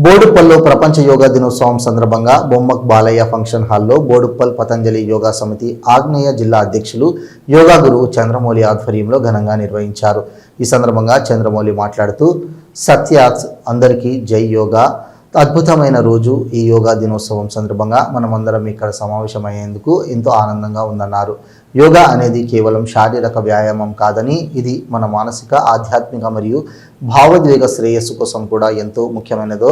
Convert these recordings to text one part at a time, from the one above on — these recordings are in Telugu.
బోడుప్పల్లో ప్రపంచ యోగా దినోత్సవం సందర్భంగా బొమ్మక్ బాలయ్య ఫంక్షన్ హాల్లో బోడుప్పల్ పతంజలి యోగా సమితి ఆగ్నేయ జిల్లా అధ్యక్షులు యోగా గురువు చంద్రమౌళి ఆధ్వర్యంలో ఘనంగా నిర్వహించారు. ఈ సందర్భంగా చంద్రమౌళి మాట్లాడుతూ సత్యాత్ అందరికీ జై యోగా, అద్భుతమైన రోజు. ఈ యోగా దినోత్సవం సందర్భంగా మనమందరం ఇక్కడ సమావేశమయ్యేందుకు ఎంతో ఆనందంగా ఉందన్నారు. యోగా అనేది కేవలం శారీరక వ్యాయామం కాదని, ఇది మన మానసిక, ఆధ్యాత్మిక మరియు భావోద్వేగ శ్రేయస్సు కోసం కూడా ఎంతో ముఖ్యమైనదో.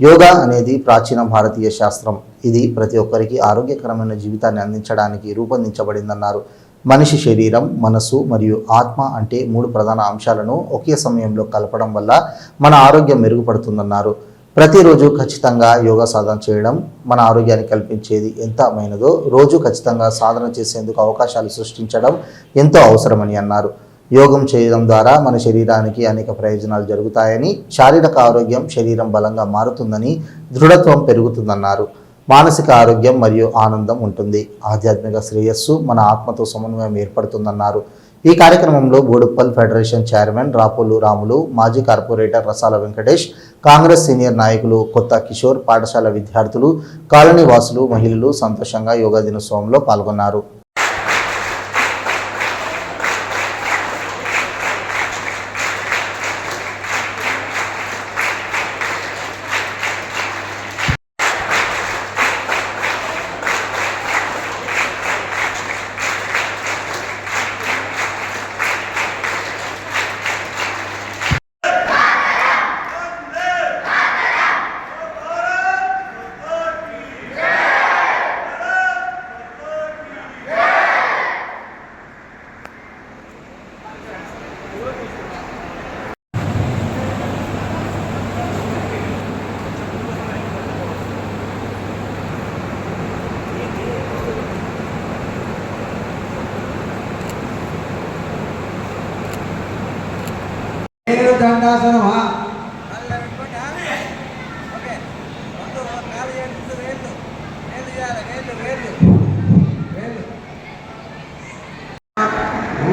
యోగా అనేది ప్రాచీన భారతీయ శాస్త్రం. ఇది ప్రతి ఒక్కరికి ఆరోగ్యకరమైన జీవితాన్ని అందించడానికి రూపొందించబడిందన్నారు. మనిషి శరీరం, మనసు మరియు ఆత్మ అంటే 3 ప్రధాన అంశాలను ఒకే సమయంలో కలపడం వల్ల మన ఆరోగ్యం మెరుగుపడుతుందన్నారు. ప్రతిరోజు ఖచ్చితంగా యోగా సాధన చేయడం మన ఆరోగ్యాన్ని కల్పించేది ఎంత అమైనదో, రోజు ఖచ్చితంగా సాధన చేసేందుకు అవకాశాలు సృష్టించడం ఎంతో అవసరమని అన్నారు. యోగం చేయడం ద్వారా మన శరీరానికి అనేక ప్రయోజనాలు జరుగుతాయని, శారీరక ఆరోగ్యం, శరీరం బలంగా మారుతుందని, దృఢత్వం పెరుగుతుందన్నారు. మానసిక ఆరోగ్యం మరియు ఆనందం ఉంటుంది. ఆధ్యాత్మిక శ్రేయస్సు మన ఆత్మతో సమన్వయం ఏర్పడుతుందన్నారు. ఈ కార్యక్రమంలో బోడుప్పల్ ఫెడరేషన్ చైర్మన్ రాపోలు రాములు, మాజీ కార్పొరేటర్ రసాల వెంకటేష్, కాంగ్రెస్ సీనియర్ నాయకులు కొత్త కిషోర్, పాఠశాల విద్యార్థులు, కాలనీ వాసులు, మహిళలు సంతోషంగా యోగా దినోత్సవంలో పాల్గొన్నారు. దండాసనమా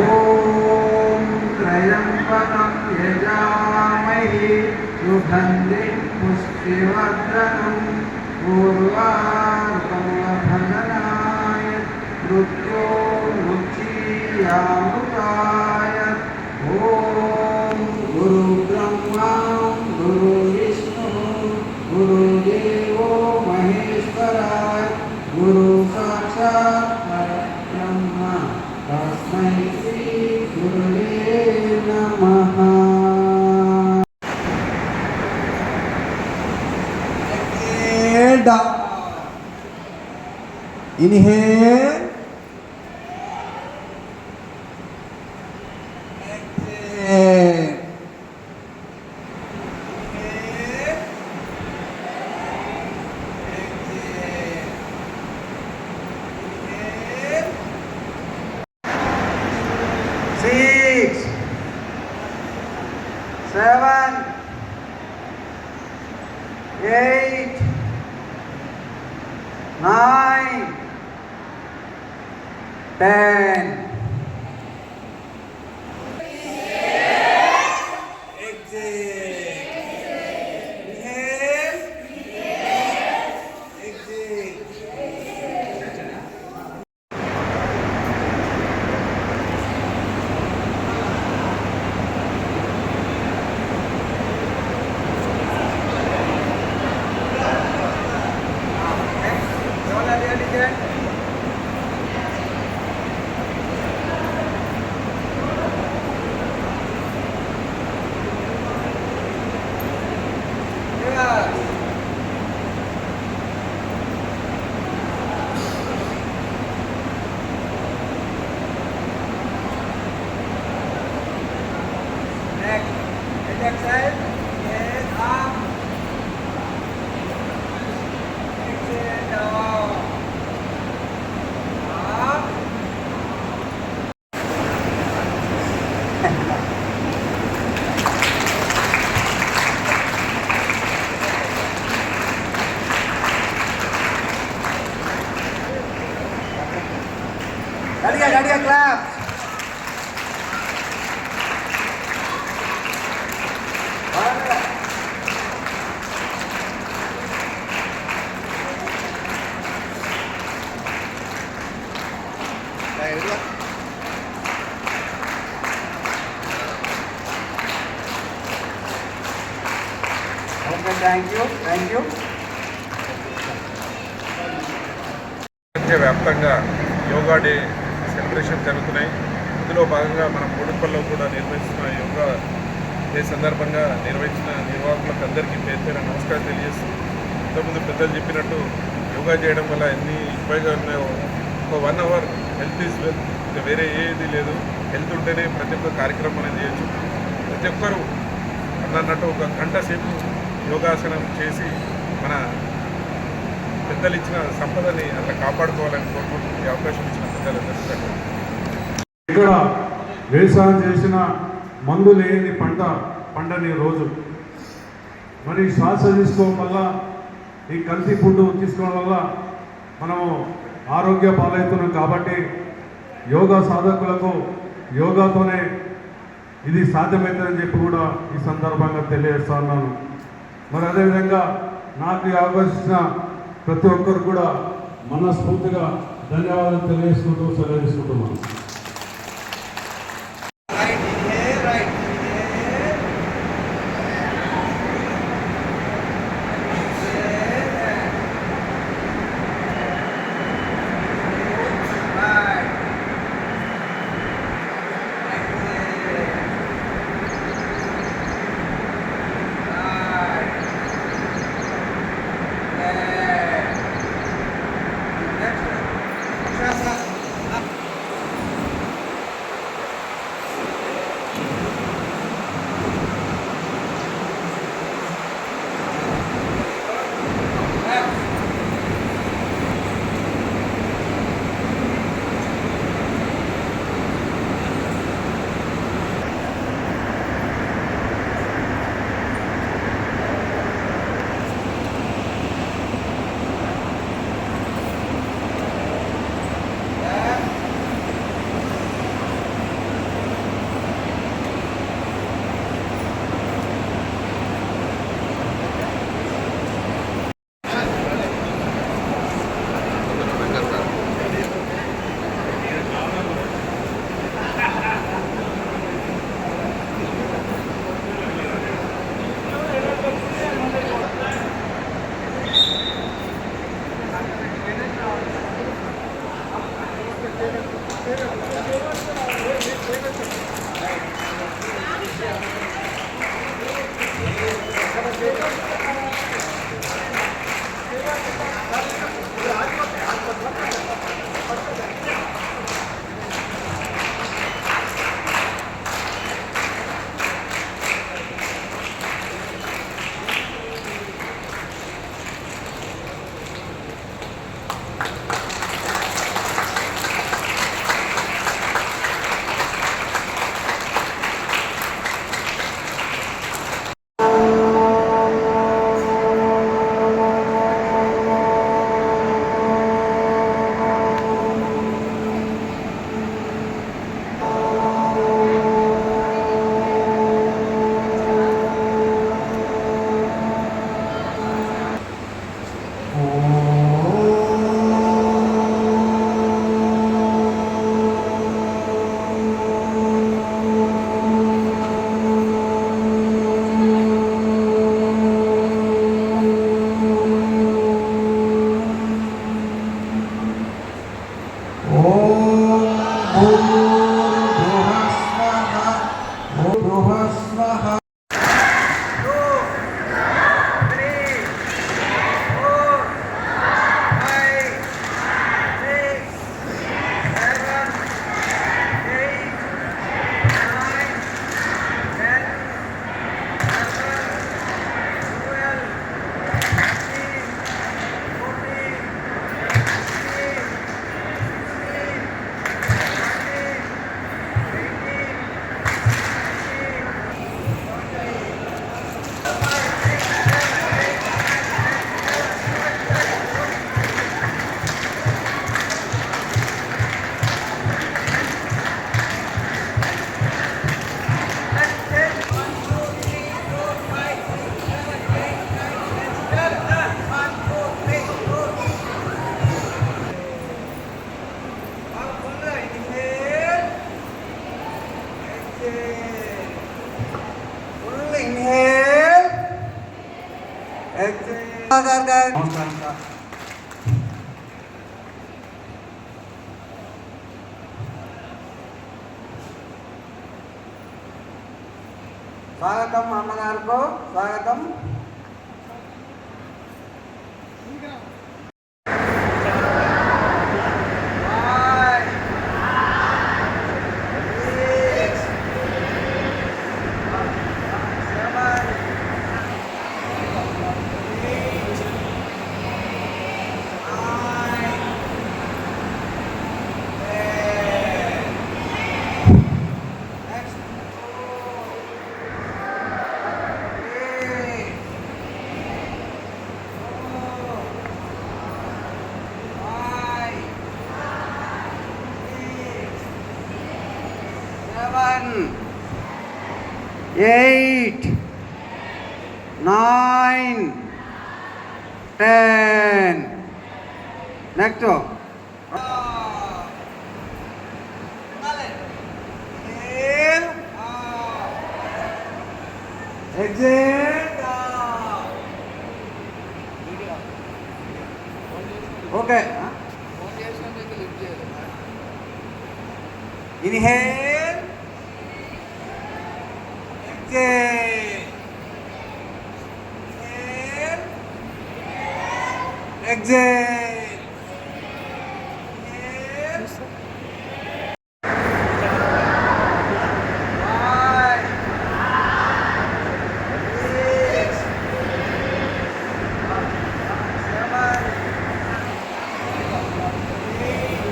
ఓం త్రయంబకం యజామహే సుగంధి పుష్టివర్ధనం పూర్వార్కం భగనాయ మృత్యో ముచ్యయామృతాయ. ఓం గురు బ్రహ్మా గురు విష్ణు గురుదేవో మహేశ్వరాయ గురు సాక్షాత్ పరబ్రహ్మ తస్మై శ్రీ గురువే నమః. Inhale, exhale. Six, seven, 8, 9, 10. Exhale, yes, up. Exhale, down. Up. Daddy, clap. Okay, thank you. Thank you. ప్రపంచవ్యాప్తంగా యోగా డే సెలబ్రేషన్ జరుగుతున్నాయి. ఇందులో భాగంగా మన బోడుప్పల్లో కూడా నిర్వహిస్తున్న యోగా డే సందర్భంగా నిర్వహించిన నిర్వాహకులకు అందరికీ పేరు పేరు నమస్కారం తెలియజేస్తూ, ఇంతకుముందు పెద్దలు చెప్పినట్టు యోగా చేయడం వల్ల ఎన్ని ఉపయోగాలు ఉన్నాయో, ఒక 1 అవర్ హెల్త్ ఈజ్ వెల్త్, ఇంకా వేరే ఏది లేదు. హెల్త్ ఉంటేనే ప్రతి ఒక్క కార్యక్రమం అనేది చేయొచ్చు. ప్రతి ఒక్కరూ అన్నట్టు ఒక గంట సేపు యోగాసనం చేసి మన పెద్దలు ఇచ్చిన సంపదని అట్లా కాపాడుకోవాలని కోరుకుంటూ ఈ అవకాశం ఇచ్చిన పెద్దలందరికీ ఇక్కడ వ్యవసాయం చేసిన మందు లేని పండని రోజు, మరి శ్వాస తీసుకోవడం వల్ల, ఈ కల్తీ ఫుడ్ తీసుకోవడం వల్ల మనము ఆరోగ్య పాలవుతున్నాం. కాబట్టి యోగా సాధకులకు యోగాతోనే ఇది సాధ్యమవుతుందని చెప్పి కూడా ఈ సందర్భంగా తెలియజేస్తా ఉన్నాను. మరి అదేవిధంగా నాకు ఈ అవకాశం ఇచ్చిన ప్రతి ఒక్కరు కూడా మనస్ఫూర్తిగా ధన్యవాదాలు తెలియజేసుకుంటూ సెలవు తీసుకుంటున్నాను. Right inhale, right inhale. Right. నమస్కారం సార్. స్వాగతం అమ్మగారుకు స్వాగతం. Eight, 9, 10. Next. Exit. Okay. Inhale. Exhale. Inhale. Exhale. Inhale. 5, 6, 7, 8,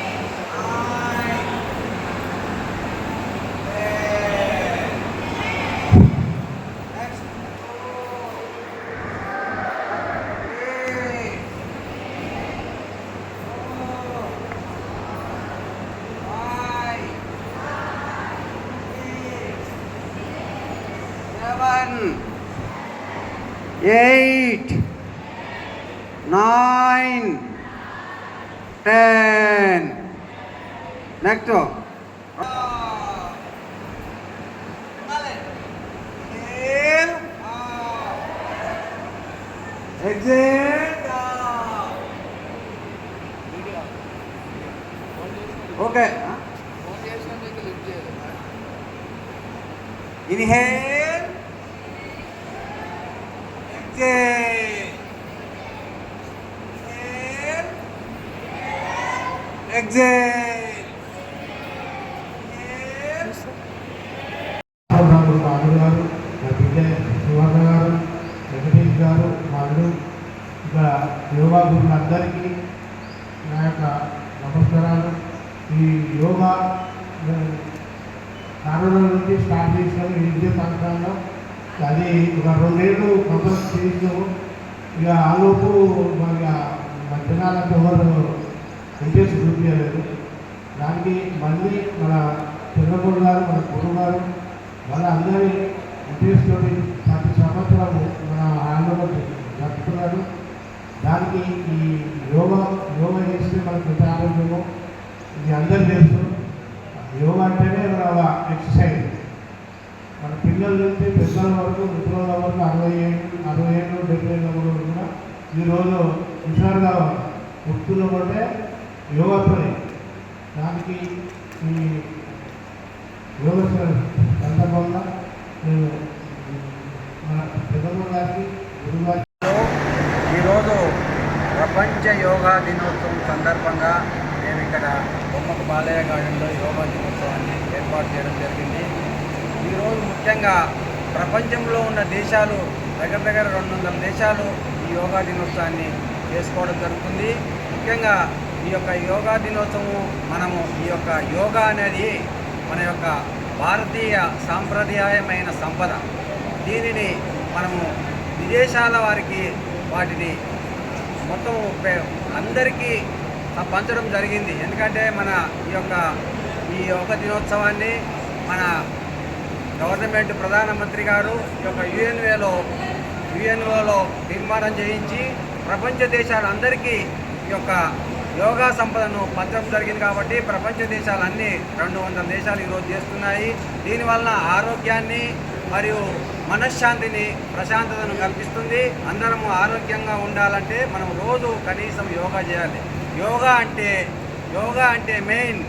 9, 10. Next. 3, 4, 5, 6, 7, 8, 9, 10. Next. Inhale. Exit. Okay. Inhale. Exhale. Inhale. Exhale. Inhale. Ramulu Ramulu గారు, నా బిడ్డ సువర్ణ గారు, వెంకటేష్ గారు, వాళ్ళు ఇంకా యోగా గురువులందరికీ నా యొక్క నమస్కారాలు. ఈ యోగా కరోనా నుంచి స్టార్ట్ చేసినాము ఈ విద్యా సంవత్సరంలో. అది ఒక 2 ఏళ్ళు కంపల్సరీ చేసినాము. ఇక ఆలోపు మన జనాలకు ఎవరు ఇంట్రెస్ట్ చూపించలేదు. దానికి మళ్ళీ మన చంద్రబాబు గారు, మన గురువు గారు వాళ్ళందరి ఇంట్రెస్ట్ తోటి ప్రతి సంవత్సరం మన ఆందోళన జరుపుతున్నారు. దానికి ఈ యోగా చేస్తే మనకు ఎంత ఆరోగ్యమో ఇది అందరూ తెలుసు. యోగా అంటేనే మన ఎక్సర్సైజ్. మన పిల్లల నుంచి పెద్దల వరకు, ముసలి వరకు 60 ఏళ్ళు 70 ఏళ్ళ వరకు కూడా ఈరోజు హుషారుగా వస్తున్నమంటే యోగాతోనే. దానికి ఈ యోగా సందర్భంగా నేను మన పెద్దమ్మ గారికి, గురువు గారికి ఈరోజు ప్రపంచ యోగా దినోత్సవం సందర్భంగా నేను ఇక్కడ బొమ్మకు బాలయ్య గార్డెన్లో యోగా దినోత్సవాన్ని ఏర్పాటు చేయడం జరిగింది. ఈరోజు ముఖ్యంగా ప్రపంచంలో ఉన్న దేశాలు దగ్గర 200 దేశాలు ఈ యోగా దినోత్సవాన్ని చేసుకోవడం జరుగుతుంది. ముఖ్యంగా ఈ యొక్క యోగా దినోత్సవం మనము ఈ యొక్క యోగా అనేది మన యొక్క భారతీయ సాంప్రదాయమైన సంపద. దీనిని మనము విదేశాల వారికి వాటిని మొత్తం అందరికీ పంచడం జరిగింది. ఎందుకంటే మన ఈ యోగ దినోత్సవాన్ని మన గవర్నమెంట్ ప్రధానమంత్రి గారు ఈ యొక్క యుఎన్ఓలో తీర్మానం చేయించి ప్రపంచ దేశాలందరికీ ఈ యొక్క యోగా సంపదను పంచడం జరిగింది. కాబట్టి ప్రపంచ దేశాలు అన్నీ 200 దేశాలు ఈరోజు చేస్తున్నాయి. దీనివల్ల ఆరోగ్యాన్ని మరియు మనశ్శాంతిని, ప్రశాంతతను కల్పిస్తుంది. అందరము ఆరోగ్యంగా ఉండాలంటే మనం రోజు కనీసం యోగా చేయాలి. యోగా అంటే మెయిన్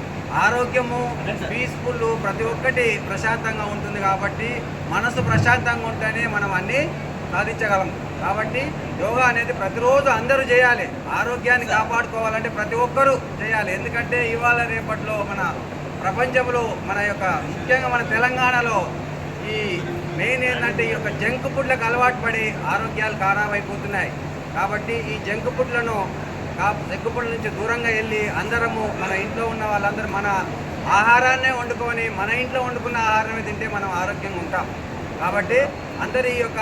ఆరోగ్యము, పీస్ఫుల్, ప్రతి ఒక్కటి ప్రశాంతంగా ఉంటుంది. కాబట్టి మనసు ప్రశాంతంగా ఉంటేనే మనం అన్నీ సాధించగలం. కాబట్టి యోగా అనేది ప్రతిరోజు అందరూ చేయాలి. ఆరోగ్యాన్ని కాపాడుకోవాలంటే ప్రతి ఒక్కరూ చేయాలి. ఎందుకంటే ఇవాళ రేపట్లో మన ప్రపంచంలో ముఖ్యంగా మన తెలంగాణలో ఈ మెయిన్ ఏంటంటే ఈ యొక్క జంక్ ఫుడ్లకు అలవాటు పడి ఆరోగ్యాలు ఖరాబ్ అయిపోతున్నాయి. కాబట్టి ఈ జంక్ ఫుడ్ల నుంచి దూరంగా వెళ్ళి అందరము మన ఇంట్లో ఉన్న వాళ్ళందరూ మన ఆహారాన్నే వండుకొని మన ఇంట్లో వండుకున్న ఆహారమే తింటే మనం ఆరోగ్యంగా ఉంటాం. కాబట్టి అందరి ఈ యొక్క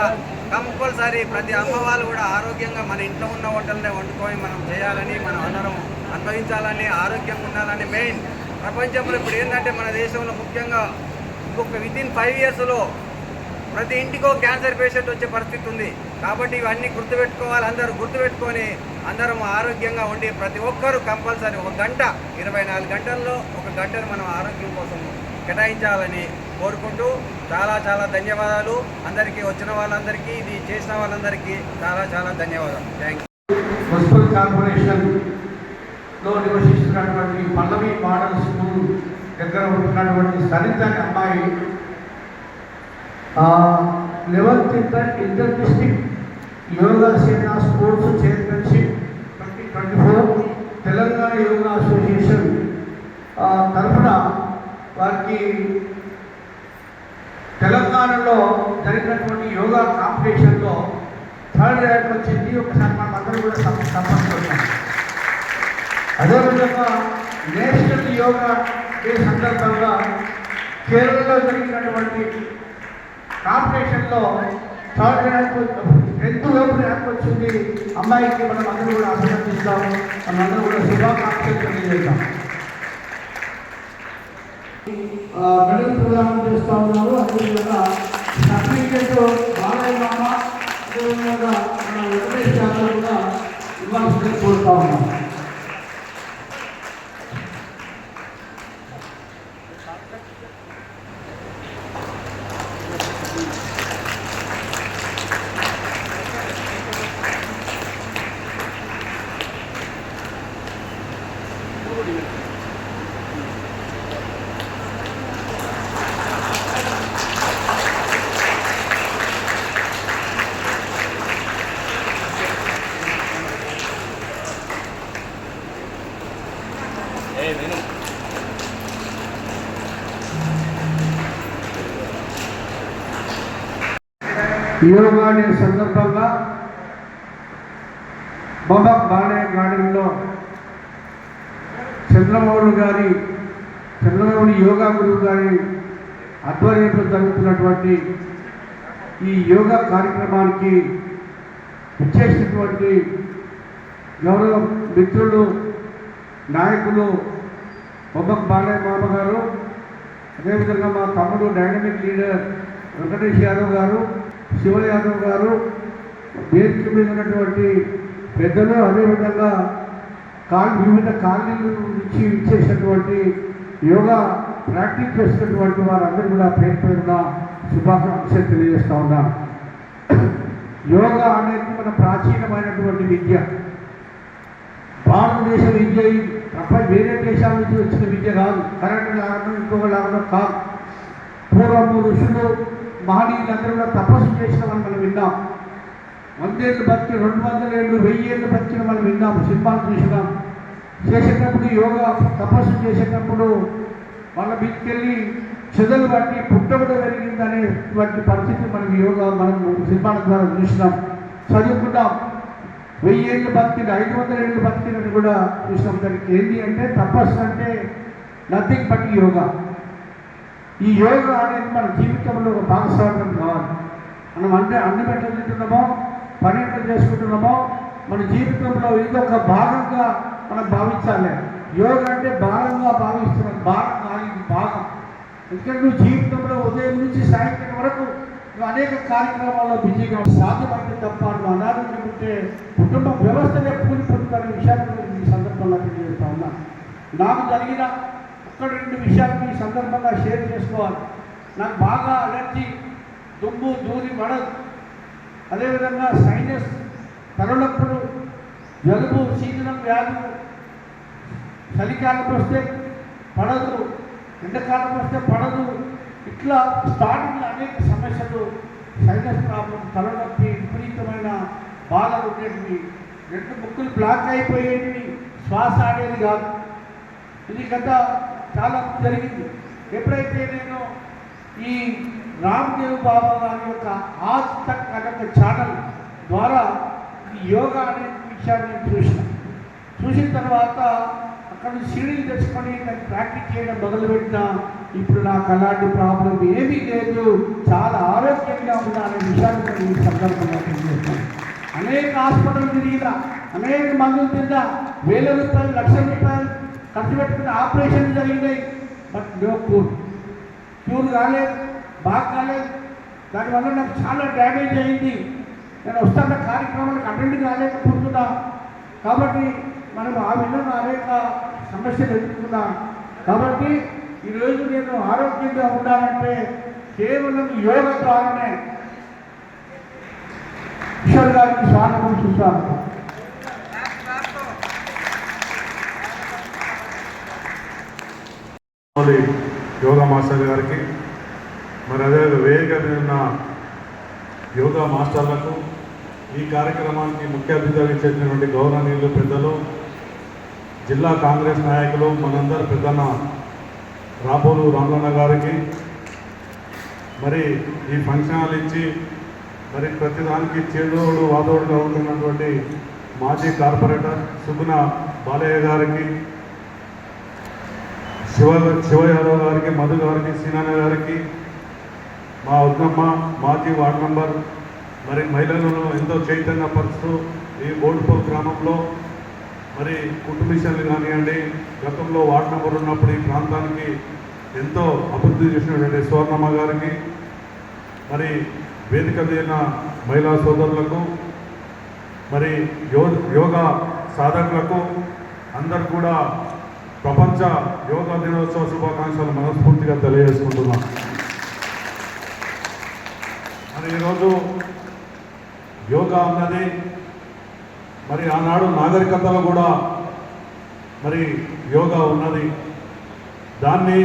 కంపల్సరీ ప్రతి అమ్మ వాళ్ళు కూడా ఆరోగ్యంగా మన ఇంట్లో ఉన్న వంటలనే వండుకొని మనం చేయాలని, మనం అందరం అనుభవించాలని, ఆరోగ్యంగా ఉండాలని మెయిన్. ప్రపంచంలో ఇప్పుడు ఏంటంటే మన దేశంలో ముఖ్యంగా ఇంకొక వితిన్ 5 yearsలో ప్రతి ఇంటికో క్యాన్సర్ పేషెంట్ వచ్చే పరిస్థితి ఉంది. కాబట్టి ఇవన్నీ గుర్తుపెట్టుకోవాలి. అందరూ గుర్తుపెట్టుకొని అందరం ఆరోగ్యంగా ఉండి ప్రతి ఒక్కరూ కంపల్సరీ 1 గంట 24 గంటల్లో 1 గంటను మనం ఆరోగ్యం కోసం కేటాయించాలని కోరుకుంటూ చాలా చాలా ధన్యవాదాలు. అందరికీ వచ్చిన వాళ్ళందరికీ, ఇది చేసిన వాళ్ళందరికీ చాలా చాలా ధన్యవాదాలు. Thank you. మున్సిపల్ కార్పొరేషన్లో నివసిస్తున్నటువంటి పల్లవి మోడల్ స్కూల్ దగ్గర ఉంటున్నటువంటి సరిత అనే అమ్మాయి 11th ఇంటర్ డిస్ట్రిక్ట్ యోగా సేన sports championship 2024 Telangana yoga association తరఫున వారికి తెలంగాణలో జరిగినటువంటి యోగా కాంపిటీషన్లో 3rd ర్యాంక్ వచ్చింది. ఒకసారి మనం అందరూ కూడా సంపర్కున్నాం. అదేవిధంగా నేషనల్ యోగా డే సందర్భంగా కేరళలో జరిగినటువంటి కాంపిటీషన్లో 3rd ర్యాంక్ 10th లోపు ర్యాంక్ వచ్చింది. అమ్మాయికి మనం అందరూ కూడా అభినందిస్తాం. మనందరూ కూడా శుభాకాంక్షలు తెలియజేస్తాం. మెడల్ ప్రదానం చేస్తూ ఉన్నారు. అదేవిధంగా సర్టిఫికేట్ బాలయ్య మామ, అదేవిధంగా మన వెంకటేష్ గారు కూడా ఇవ్వాల్సింది కోరుతా ఉన్నాం. యోగా డే సందర్భంగా బొమ్మక్ బాలయ్య గార్డెన్లో చంద్రమౌళి యోగా గురువు గారి ఆధ్వర్యంలో జరుగుతున్నటువంటి ఈ యోగా కార్యక్రమానికి ఇచ్చేసినటువంటి గౌరవ మిత్రులు, నాయకులు బొమ్మక్ బాలయ్య మామ గారు, అదేవిధంగా మా తమ్ముడు డైనమిక్ లీడర్ వెంకటేష్ యాదవ్ గారు, శివ యాదవ్ గారు, వేదిక మీద ఉన్నటువంటి పెద్దలు, అదేవిధంగా వివిధ కాలనీల నుంచి ఇచ్చేసినటువంటి యోగా ప్రాక్టీస్ చేసినటువంటి వారందరూ కూడా పేరు పేరున శుభాకాంక్షలు తెలియజేస్తూ ఉన్నాను. యోగా అనేది మన ప్రాచీనమైనటువంటి విద్య, భారతదేశ విద్య. వేరే దేశాల నుంచి వచ్చిన విద్య కాదు, కరెంట్ లాగడం ఇంకొక లాగడం కాదు. పూర్వము ఋషులు మహనీయులందరూ కూడా తపస్సు చేసిన వాళ్ళు మనం విన్నాం. 100 ఏళ్ళు బతికి 200 ఏళ్ళు 1000 ఏళ్ళు బతికిన మనం విన్నాం, సినిమాలు చూసినాం. చేసేటప్పుడు యోగా తపస్సు చేసేటప్పుడు వాళ్ళ మీదకెళ్ళి చెదలు బట్టి పుట్టబడి పెరిగిందనేటువంటి పరిస్థితి మనకి యోగా మనం సినిమాల ద్వారా చూసినాం, చదువుకున్నాం. 1000 ఏళ్ళు బతికిన 500 ఏళ్ళు బతికినట్టు కూడా చూసినాం. దానికి ఏంటి అంటే తపస్సు అంటే నథింగ్ బట్ యోగా. ఈ యోగా అనేది మన జీవితంలో ఒక భాగస్వామ్యం కావాలి. మనం అంటే అన్నం ఎట్లా తింటున్నామో, పని ఎట్లా చేసుకుంటున్నామో, మన జీవితంలో ఇది ఒక భాగంగా మనం భావించాలి. యోగా అంటే భాగంగా భావిస్తున్నాం, భాగం కాదు, ఇది భాగం. ఎందుకంటే నువ్వు జీవితంలో ఉదయం నుంచి సాయంత్రం వరకు నువ్వు అనేక కార్యక్రమాల్లో బిజీగా సాధ్యమైతే తప్ప నువ్వు అనారోగ్యం ఉంటే కుటుంబ వ్యవస్థనే కూలిపోతున్న విషయాన్ని ఈ సందర్భంగా సందర్భంగా తెలియజేస్తా ఉన్నా. నాకు జరిగిన ఒక్క రెండు విషయాలు ఈ సందర్భంగా షేర్ చేసుకోవాలి. నాకు బాగా అలర్జీ, దుమ్ము ధూళి పడదు. అదేవిధంగా సైనస్, తలనొప్పులు, జలుబు, శీతలం వ్యాధులు, చలికాలం వస్తే పడదు, ఎండాకాలం వస్తే పడదు. ఇట్లా స్టార్టింగ్లో అనేక సమస్యలు, సైనస్ ప్రాబ్లం, తలనొప్పి, విపరీతమైన బాధలు ఉండేటివి, రెండు ముక్కులు బ్లాక్ అయిపోయేటివి, శ్వాస అనేది కాదు. ఇది గత చాలా జరిగింది. ఎప్పుడైతే నేను ఈ రామ్దేవ్ బాబా గారి యొక్క ఆజ్ తక్ అనే ఒక ఛానల్ ద్వారా ఈ యోగా అనే విషయాన్ని చూసిన తర్వాత అక్కడ సీడీలు తెచ్చుకొని దాన్ని ప్రాక్టీస్ చేయడం మొదలుపెట్టినా ఇప్పుడు నాకు అలాంటి ప్రాబ్లం ఏమీ లేదు, చాలా ఆరోగ్యంగా ఉన్నా అనే విషయాన్ని నేను ఈ సందర్భంగా తెలియజేస్తాను. అనేక హాస్పిటల్ తిరిగినా, అనేక మందులు తిన్నా, వేల రూపాయలు, లక్షల రూపాయలు ఖర్చు పెట్టుకుని ఆపరేషన్ జరిగినాయి. బట్ నో క్యూర్ కాలేదు, బాగా కాలేదు. దానివల్ల నాకు చాలా డ్యామేజ్ అయింది. నేను వస్తున్న కార్యక్రమాలకు అటెండ్ కాలేకపోతున్నా. కాబట్టి మనం ఆ విధంగా అనేక సమస్యలు ఎదుర్కొన్నాం. కాబట్టి ఈరోజు నేను ఆరోగ్యంగా ఉండాలంటే కేవలం యోగా ద్వారానే. కిషోర్ గారికి స్వాగతం, సుస్వాగతం. యోగా మాస్టర్ గారికి, మరి అదే వేదిక మీద ఉన్న యోగా మాస్టర్లకు, ఈ కార్యక్రమానికి ముఖ్య అతిథిగా ఇచ్చేసినటువంటి గౌరవనీయులు పెద్దలు, జిల్లా కాంగ్రెస్ నాయకులు, మనందరి పెద్దన్న రాబోలు రామలన్న గారికి, మరి ఈ ఫంక్షన్ హాల్ ఇచ్చి మరి ప్రతిదానికి చేదోడు వాదోడుగా ఉంటున్నటువంటి మాజీ కార్పొరేటర్ సుగుణ బాలయ్య గారికి, శివ యాదవ్ గారికి, మధు గారికి, సీనాన్న గారికి, మా వద్దమ్మ మాజీ వార్డు మెంబర్, మరి మహిళలను ఎంతో చైతన్యపరుస్తూ ఈ బోడుపల్ గ్రామంలో మరి కుట్టు మిషన్లు కానివ్వండి, గతంలో వార్డు మెంబర్ ఉన్నప్పుడు ఈ ప్రాంతానికి ఎంతో అభివృద్ధి చేసినటువంటి స్వర్ణమ్మ గారికి, మరి వేదిక దిగిన మహిళా సోదరులకు, మరి యోగా సాధకులకు అందరు కూడా ప్రపంచ యోగా దినోత్సవ శుభాకాంక్షలు మనస్ఫూర్తిగా తెలియజేసుకుంటున్నాం. మరి ఈరోజు యోగా అన్నది మరి ఆనాడు నాగరికతలో కూడా మరి యోగా ఉన్నది. దాన్ని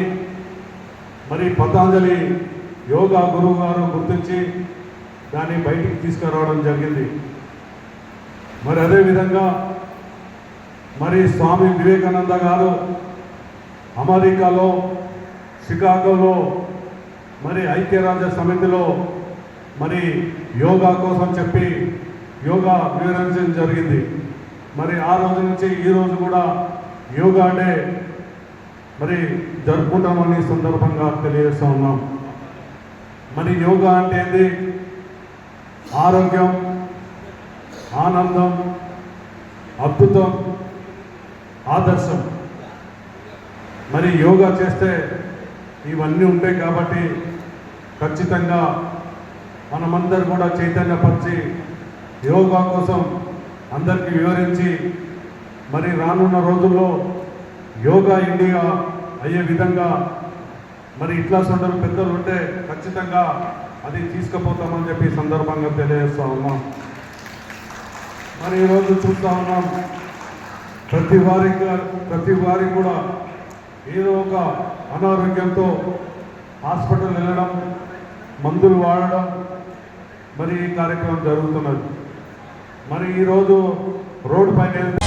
మరి పతంజలి యోగా గురువు గారు గుర్తించి దాన్ని బయటికి తీసుకురావడం జరిగింది. మరి అదేవిధంగా మరి స్వామి వివేకానంద గారు అమెరికాలో షికాగోలో మరి ఐక్యరాజ్య సమితిలో మరి యోగా కోసం చెప్పి యోగా వివరించడం జరిగింది. మరి ఆ రోజు నుంచి ఈ రోజు కూడా యోగా డే మరి జరుపుకుంటామని సందర్భంగా తెలియజేస్తూ ఉన్నాం. మరి యోగా అంటే ఏంది? ఆరోగ్యం, ఆనందం, అద్భుతం, ఆదర్శం. మరి యోగా చేస్తే ఇవన్నీ ఉంటాయి. కాబట్టి ఖచ్చితంగా మనమందరూ కూడా చైతన్యపరిచి యోగా కోసం అందరికీ వివరించి మరి రానున్న రోజుల్లో యోగా ఇండియా అయ్యే విధంగా మరి ఇట్లా సొంటలు పెద్దలు ఉంటే ఖచ్చితంగా అది తీసుకుపోతామని చెప్పి సందర్భంగా తెలియజేస్తూ ఉన్నాం. మరి ఈరోజు చూస్తూ ఉన్నాం, ప్రతి వారికి కూడా ఏదో ఒక అనారోగ్యంతో హాస్పిటల్ వెళ్ళడం, మందులు వాడడం మరి ఈ కార్యక్రమం జరుగుతున్నది. మరి ఈరోజు రోడ్డు పైన